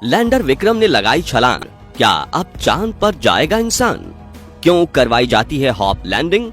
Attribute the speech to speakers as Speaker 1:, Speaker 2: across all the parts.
Speaker 1: Lander Vikram ने लगाई छलांग, क्या अब चांद पर जाएगा इंसान? क्यों करवाई जाती है हॉप लैंडिंग?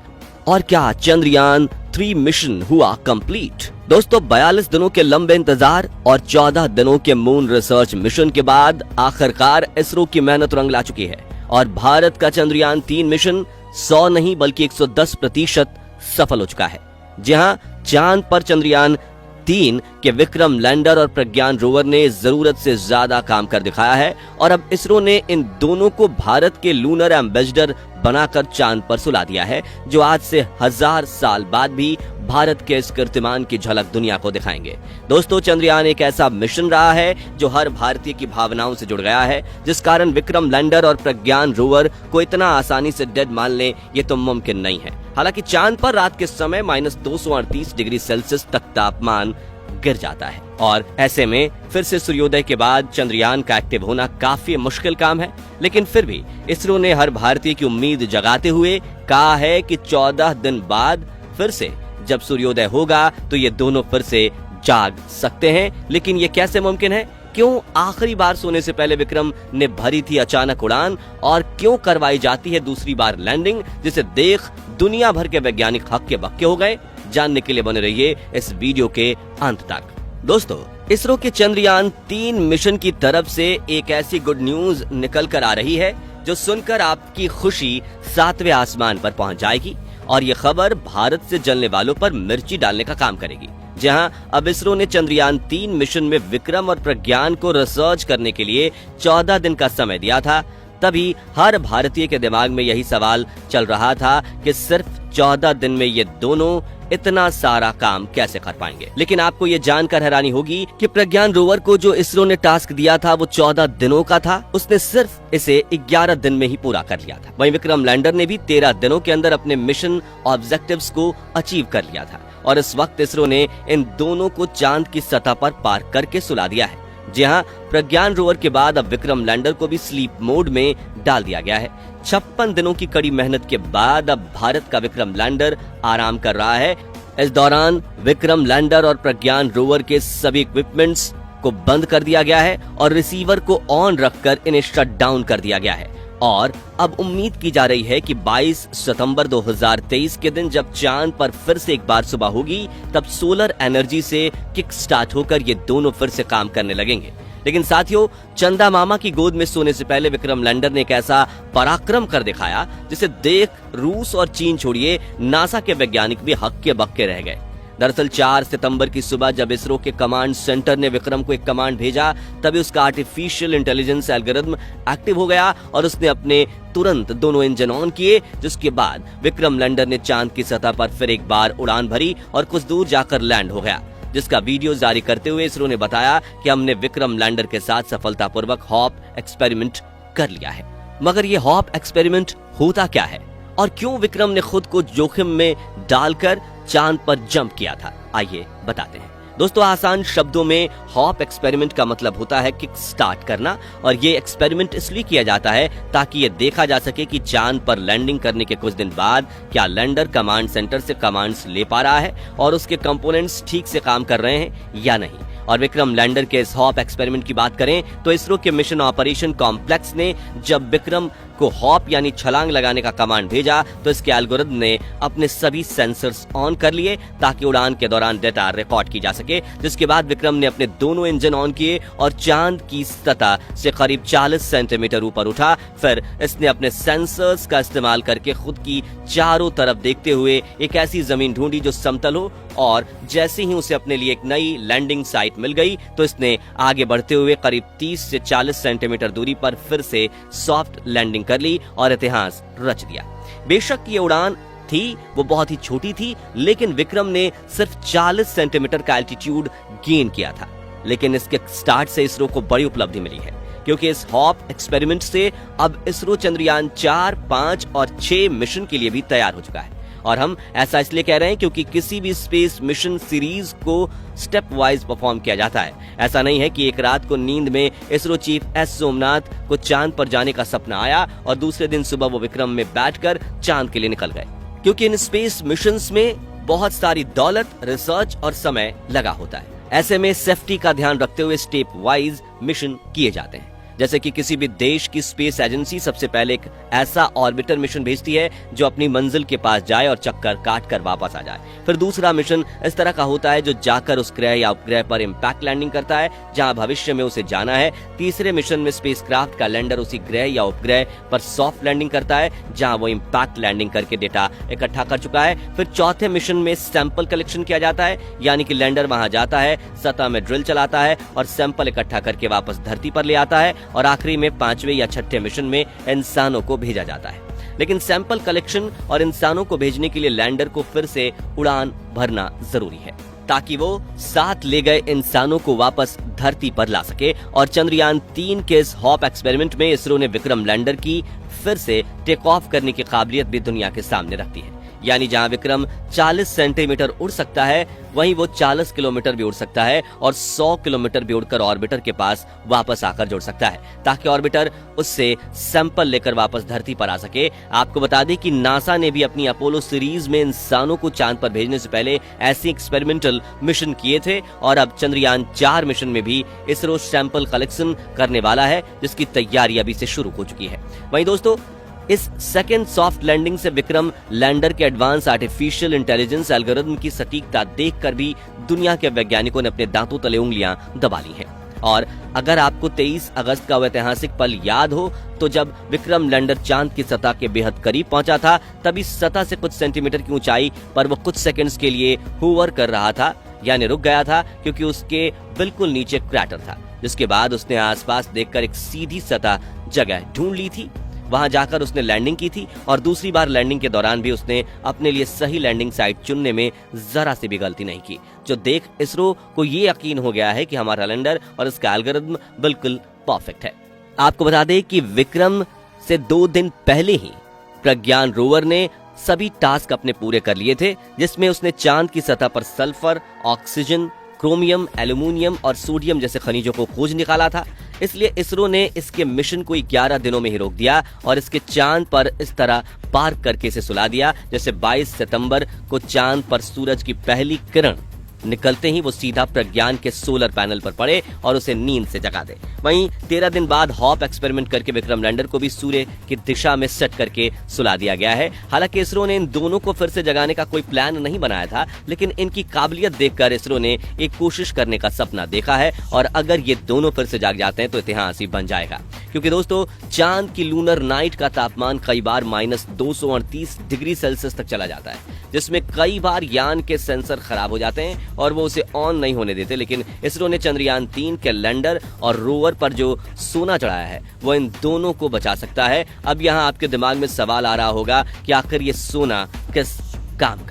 Speaker 1: और क्या चंद्रयान 3 मिशन हुआ कंप्लीट? दोस्तों, 42 दिनों के लंबे इंतजार और 14 दिनों के मून रिसर्च मिशन के बाद आखिरकार इसरो की मेहनत रंग ला चुकी है और भारत का चंद्रयान 3 मिशन 100 नहीं बल्कि 110% सफल हो चुका है। जी हां, चांद पर चंद्रयान 3 के विक्रम लैंडर और प्रज्ञान रोवर ने जरूरत से ज्यादा काम कर दिखाया है और अब इसरो ने इन दोनों को भारत के लूनर एम्बेसडर बनाकर चांद पर सुला दिया है, जो आज से 1000 साल बाद भी भारत के इस कीर्तिमान की झलक दुनिया को दिखाएंगे। दोस्तों, चंद्रयान एक ऐसा मिशन रहा है जो हर भारतीय की भावनाओं से जुड़ गया है, जिस कारण विक्रम लैंडर और प्रज्ञान रोवर को इतना आसानी से डेड मान ले ये तो मुमकिन नहीं है। हालांकि चांद पर रात के समय -238 डिग्री सेल्सियस तक तापमान गिर जाता है और ऐसे में फिर से सूर्योदय के बाद चंद्रयान का एक्टिव होना काफी मुश्किल काम है, लेकिन फिर भी इसरो ने हर भारतीय की उम्मीद जगाते हुए कहा है कि 14 दिन बाद फिर से जब सूर्योदय होगा तो ये दोनों फिर से जाग सकते हैं। लेकिन ये कैसे मुमकिन है? क्यों आखिरी बार सोने से पहले विक्रम ने भरी थी अचानक उड़ान और क्यों करवाई जाती है दूसरी बार लैंडिंग, जिसे देख दुनिया भर के वैज्ञानिक हक्के बक्के हो गए? जानने के लिए बने रहिए इस वीडियो के अंत तक। दोस्तों, इसरो के चंद्रयान 3 मिशन की तरफ से एक ऐसी गुड न्यूज निकल कर आ रही है जो सुनकर आपकी खुशी 7वें आसमान पर पहुंच जाएगी और ये खबर भारत से जलने वालों पर मिर्ची डालने का काम करेगी। जहां अब इसरो ने चंद्रयान 3 मिशन में विक्रम और प्रज्ञान को रिसर्च करने के लिए 14 दिन का समय दिया था, तभी हर भारतीय के दिमाग में यही सवाल चल रहा था कि सिर्फ 14 दिन में ये दोनों इतना सारा काम कैसे कर पाएंगे। लेकिन आपको ये जानकर हैरानी होगी कि प्रज्ञान रोवर को जो इसरो ने टास्क दिया था वो 14 दिनों का था, उसने सिर्फ इसे 11 दिन में ही पूरा कर लिया था। वहीं विक्रम लैंडर ने भी 13 दिनों के अंदर अपने मिशन ऑब्जेक्टिव्स को अचीव कर लिया था और इस वक्त इसरो ने इन दोनों को चांद की सतह पर पार करके सुला दिया है। जी हां, प्रज्ञान रोवर के बाद अब विक्रम लैंडर को भी स्लीप मोड में डाल दिया गया है। 56 दिनों की कड़ी मेहनत के बाद अब भारत का विक्रम लैंडर आराम कर रहा है। इस दौरान विक्रम लैंडर और प्रज्ञान रोवर के सभी इक्विपमेंट्स को बंद कर दिया गया है और रिसीवर को ऑन रखकर इन्हें शट डाउन कर दिया गया है और अब उम्मीद की जा रही है कि 22 सितंबर 2023 के दिन जब चांद पर फिर से एक बार सुबह होगी, तब सोलर एनर्जी से किक स्टार्ट होकर ये दोनों फिर से काम करने लगेंगे। लेकिन साथियों, चंदा मामा की गोद में सोने से पहले विक्रम लैंडर ने एक ऐसा पराक्रम कर दिखाया जिसे देख रूस और चीन छोड़िए नासा के वैज्ञानिक भी हक्के बक्के रह गए। दरअसल 4 सितंबर की सुबह जब इसरो के कमांड सेंटर ने विक्रम को एक कमांड भेजा, तभी उसका आर्टिफिशियल इंटेलिजेंस एल्गोरिथम एक्टिव हो गया और उसने अपने तुरंत दोनों इंजन ऑन किए, जिसके बाद विक्रम लैंडर ने चांद की सतह पर फिर एक बार उड़ान भरी और कुछ दूर जाकर लैंड हो गया, जिसका वीडियो जारी करते हुए इसरो ने बताया कि हमने विक्रम लैंडर के साथ सफलतापूर्वक हॉप एक्सपेरिमेंट कर लिया है। मगर ये हॉप एक्सपेरिमेंट होता क्या है और क्यों विक्रम ने खुद को जोखिम में डालकर चांद पर जंप किया था? आइए बताते हैं। दोस्तों, आसान शब्दों में हॉप एक्सपेरिमेंट का मतलब होता है किक स्टार्ट करना और ये एक्सपेरिमेंट इसलिए किया जाता है ताकि ये देखा जा सके कि चांद पर लैंडिंग करने के कुछ दिन बाद क्या लैंडर कमांड सेंटर से कमांड्स ले पा रहा है और उसके कंपोनेंट्स ठीक से काम कर रहे हैं या नहीं। और विक्रम लैंडर के इस हॉप एक्सपेरिमेंट की बात करें तो इसरो के मिशन ऑपरेशन कॉम्प्लेक्स ने जब विक्रम को हॉप यानी छलांग लगाने का कमांड भेजा तो इसके एल्गोरिथम ने अपने सभी सेंसर्स ऑन कर लिए ताकि उड़ान के दौरान डेटा रिकॉर्ड की जा सके, जिसके बाद विक्रम ने अपने दोनों इंजन ऑन किए और चांद की सतह से करीब 40 सेंटीमीटर ऊपर उठा। फिर इसने अपने सेंसर्स का इस्तेमाल करके खुद की चारों तरफ देखते हुए एक ऐसी जमीन ढूंढी जो समतल हो और जैसे ही उसे अपने लिए एक नई लैंडिंग साइट मिल गई तो इसने आगे बढ़ते हुए करीब 30 से 40 सेंटीमीटर दूरी पर फिर से सॉफ्ट लैंडिंग कर ली और इतिहास रच दिया। बेशक ये उड़ान थी वो बहुत ही छोटी थी, लेकिन विक्रम ने सिर्फ 40 सेंटीमीटर का एल्टीट्यूड गेन किया था। लेकिन इसके स्टार्ट से इसरो को बड़ी उपलब्धि मिली है, क्योंकि इस हॉप एक्सपेरिमेंट से अब इसरो चंद्रयान 4, 5 और 6 मिशन के लिए भी तैयार हो चुका है। और हम ऐसा इसलिए कह रहे हैं क्योंकि किसी भी स्पेस मिशन सीरीज को स्टेप वाइज परफॉर्म किया जाता है। ऐसा नहीं है कि एक रात को नींद में इसरो चीफ एस सोमनाथ को चांद पर जाने का सपना आया और दूसरे दिन सुबह वो विक्रम में बैठकर चांद के लिए निकल गए, क्योंकि इन स्पेस मिशंस में बहुत सारी दौलत, रिसर्च और समय लगा होता है। ऐसे में सेफ्टी का ध्यान रखते हुए स्टेप वाइज मिशन किए जाते हैं। जैसे कि किसी भी देश की स्पेस एजेंसी सबसे पहले एक ऐसा ऑर्बिटर मिशन भेजती है जो अपनी मंजिल के पास जाए और चक्कर काट कर वापस आ जाए। फिर दूसरा मिशन इस तरह का होता है जो जाकर उस ग्रह या उपग्रह पर इंपैक्ट लैंडिंग करता है जहां भविष्य में उसे जाना है। तीसरे मिशन में स्पेसक्राफ्ट का लैंडर उसी ग्रह या उपग्रह पर सॉफ्ट लैंडिंग करता है जहां वो इंपैक्ट लैंडिंग करके डेटा इकट्ठा कर चुका है। फिर चौथे मिशन में सैंपल कलेक्शन किया जाता है, यानी कि लैंडर वहां जाता है, सतह में ड्रिल चलाता है और सैंपल इकट्ठा करके वापस धरती पर ले आता है और आखिरी में पांचवें या छठे मिशन में इंसानों को भेजा जाता है। लेकिन सैंपल कलेक्शन और इंसानों को भेजने के लिए लैंडर को फिर से उड़ान भरना जरूरी है ताकि वो साथ ले गए इंसानों को वापस धरती पर ला सके। और चंद्रयान 3 के इस हॉप एक्सपेरिमेंट में इसरो ने विक्रम लैंडर की फिर से टेक ऑफ करने की काबिलियत भी दुनिया के सामने रखती है। यानी जहां विक्रम 40 सेंटीमीटर उड़ सकता है वहीं वो 40 किलोमीटर भी उड़ सकता है और 100 किलोमीटर भी उड़कर ऑर्बिटर के पास वापस आकर जुड़ सकता है ताकि ऑर्बिटर उससे सैंपल लेकर वापस धरती पर आ सके। आपको बता दें कि नासा ने भी अपनी अपोलो सीरीज में इंसानों को चांद पर भेजने से पहले ऐसे एक्सपेरिमेंटल मिशन किए थे और अब चंद्रयान 4 मिशन में भी इसरो सैंपल कलेक्शन करने वाला है जिसकी तैयारी अभी से शुरू हो चुकी है। वहीं दोस्तों इस सेकेंड सॉफ्ट लैंडिंग से विक्रम लैंडर के एडवांस आर्टिफिशियल इंटेलिजेंस एल्गोरिथम की सटीकता देखकर भी दुनिया के वैज्ञानिकों ने अपने दांतों तले उंगलियां दबा ली हैं। और अगर आपको 23 अगस्त का वह ऐतिहासिक पल याद हो तो जब विक्रम लैंडर चांद की सतह के बेहद करीब पहुंचा था तभी सतह से कुछ सेंटीमीटर की ऊंचाई पर वो कुछ सेकंड्स के लिए होवर कर रहा था, यानी रुक गया था क्योंकि उसके बिल्कुल नीचे क्रैटर था। जिसके बाद उसने आसपास देखकर एक सीधी सतह जगह ढूंढ ली थी, वहां जाकर उसने लैंडिंग की थी और दूसरी बार लैंडिंग के दौरान भी उसने अपने लिए सही लैंडिंग साइट चुनने में जरा सी भी गलती नहीं की, जो देख इसरो को ये यकीन हो गया है कि हमारा लैंडर और इसका एल्गोरिथम बिल्कुल परफेक्ट है। आपको बता दें कि विक्रम से 2 दिन पहले ही प्रज्ञान रोवर ने सभी टास्क अपने पूरे कर लिए थे, जिसमें उसने चांद की सतह पर सल्फर, ऑक्सीजन, क्रोमियम, एल्यूमिनियम और सोडियम जैसे खनिजों को खोज निकाला था। इसलिए इसरो ने इसके मिशन को 11 दिनों में ही रोक दिया और इसके चांद पर इस तरह पार्क करके इसे सुला दिया जैसे 22 सितंबर को चांद पर सूरज की पहली किरण निकलते ही वो सीधा प्रज्ञान के सोलर पैनल पर पड़े और उसे नींद से जगा दे। वहीं 13 दिन बाद हॉप एक्सपेरिमेंट करके विक्रम लैंडर को भी सूर्य की दिशा में सेट करके सुला दिया गया है। हालांकि इसरो ने इन दोनों को फिर से जगाने का कोई प्लान नहीं बनाया था, लेकिन इनकी काबिलियत देखकर इसरो ने एक कोशिश करने का सपना देखा है और अगर ये दोनों फिर से जाग जाते हैं तो इतिहास ही बन जाएगा। क्योंकि दोस्तों चांद की लूनर नाइट का तापमान कई बार -238 डिग्री सेल्सियस तक चला जाता है, जिसमें कई बार यान के सेंसर खराब हो जाते हैं और वो उसे ऑन नहीं होने देते। लेकिन इसरो ने चंद्रयान 3 के लैंडर और रोवर पर जो सोना चढ़ाया है वो इन दोनों को बचा सकता है। अब यहाँ आपके दिमाग में सवाल आ रहा होगा कि आखिर ये सोना किस काम का